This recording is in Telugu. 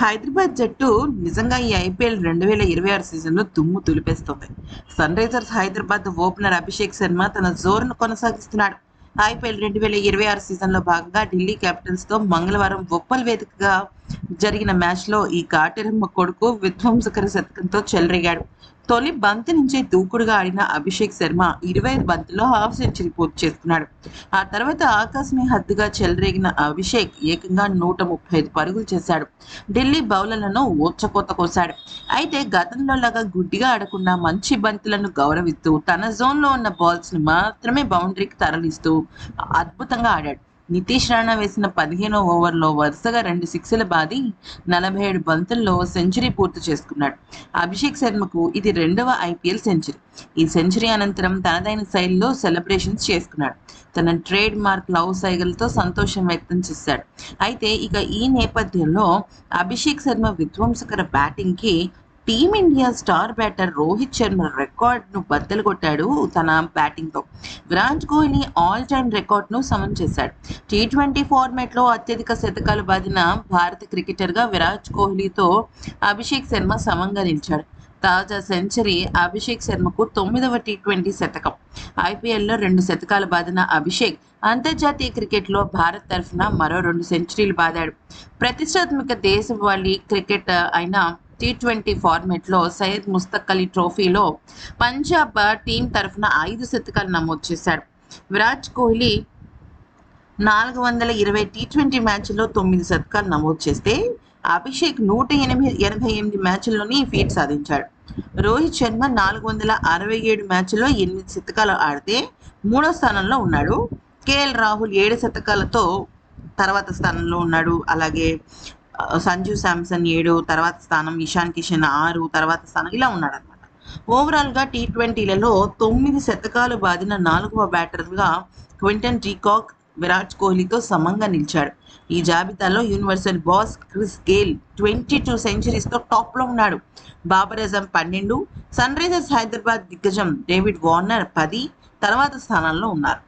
హైదరాబాద్ జట్టు నిజంగా ఈ ఐపీఎల్ 2026 సీజన్‌లో దుమ్ము దులిపేస్తోంది. Sunrisers Hyderabad opener Abhishek Sharma తన జోరును కొనసాగిస్తున్నాడు. ఐపీఎల్ 2026 సీజన్‌లో భాగంగా ఢిల్లీ క్యాపిటల్స్‌తో మంగళవారం ఉప్పల్ వేదికగా జరిగిన మ్యాచ్‌లో ఈ కాటెరమ్మ కొడుకు విధ్వంసకర శతకంతో చెలరేగాడు. తొలి బంతి నుంచే దూకుడుగా ఆడిన అభిషేక్ శర్మ 25 బంతుల్లో హాఫ్ సెంచరీ పూర్తి చేసుకున్నాడు. ఆ తర్వాత ఆకాశమే హద్దుగా చెలరేగిన అభిషేక్ ఏకంగా 135 పరుగులు చేశాడు. ఢిల్లీ బౌలర్లను ఊచకోత కోశాడు. అయితే గతంలో లాగా గుడ్డిగా ఆడకుండా మంచి బంతులను గౌరవిస్తూ తన జోన్‌లో ఉన్న బాల్స్‌ని మాత్రమే బౌండరీకి తరలిస్తూ అద్భుతంగా ఆడాడు. నితీష్ రాణా వేసిన 15వ ఓవర్లో వరుసగా 2 సిక్స్‌లు బాది 47 బంతుల్లో సెంచరీ పూర్తి చేసుకున్నాడు. అభిషేక్ శర్మకు ఇది రెండవ ఐపీఎల్ సెంచరీ. ఈ సెంచరీ అనంతరం తనదైన శైలిలో సెలబ్రేషన్స్ చేసుకున్నాడు. తన ట్రేడ్ మార్క్ లవ్ సైగలతో సంతోషం వ్యక్తం చేశాడు. అయితే ఇక ఈ నేపథ్యంలో అభిషేక్ శర్మ విధ్వంసకర బ్యాటింగ్‌కి team India star batter Rohit Sharma రికార్డును బద్దలు కొట్టాడు తన బ్యాటింగ్‌తో. విరాట్ కోహ్లీ ఆల్ టైమ్ రికార్డును సమన్ చేశాడు. టీ20 ఫార్మాట్లో అత్యధిక శతకాలు బాదిన భారత క్రికెటర్గా విరాట్ కోహ్లీతో అభిషేక్ శర్మ సమంగా నిలిచాడు. తాజా సెంచరీ అభిషేక్ శర్మకు 9వ టీ20 శతకం. ఐపీఎల్లో 2 శతకాలు బాదిన అభిషేక్ అంతర్జాతీయ క్రికెట్లో భారత్ తరఫున మరో 2 సెంచరీలు బాదాడు. ప్రతిష్టాత్మక దేశవాళీ క్రికెట్ అయిన టీ20 ఫార్మాట్లో సయ్యద్ ముస్తక్ అలీ ట్రోఫీలో పంజాబ్ టీం తరఫున 5 శతకాలు నమోదు చేశాడు. విరాట్ కోహ్లీ 420 టీ20 మ్యాచ్ల్లో 9 శతకాలు నమోదు చేస్తే అభిషేక్ 188 మ్యాచ్ల్లోని ఫీట్ సాధించాడు. రోహిత్ శర్మ 467 మ్యాచ్ల్లో 8 శతకాలు ఆడితే మూడో స్థానంలో ఉన్నాడు. కేఎల్ రాహుల్ 7 శతకాలతో తర్వాత స్థానంలో ఉన్నాడు. అలాగే సంజు శాంసన్ 7 తర్వాత స్థానం, ఇషాన్ కిషన్ 6 తర్వాత స్థానం, ఇలా ఉన్నాడనమాట. ఓవరాల్గా టీ20లలో 9 శతకాలు బాదిన 4వ బ్యాటర్గా క్వింటన్ డీకాక్ విరాట్ కోహ్లీతో సమంగా నిలిచాడు. ఈ జాబితాలో యూనివర్సల్ బాస్ క్రిస్ గేల్ 22 సెంచరీస్తో టాప్లో ఉన్నాడు. బాబర్ అజమ్ 12, సన్ రైజర్స్ హైదరాబాద్ దిగ్గజం డేవిడ్ వార్నర్ 10 తర్వాత స్థానాల్లో ఉన్నారు.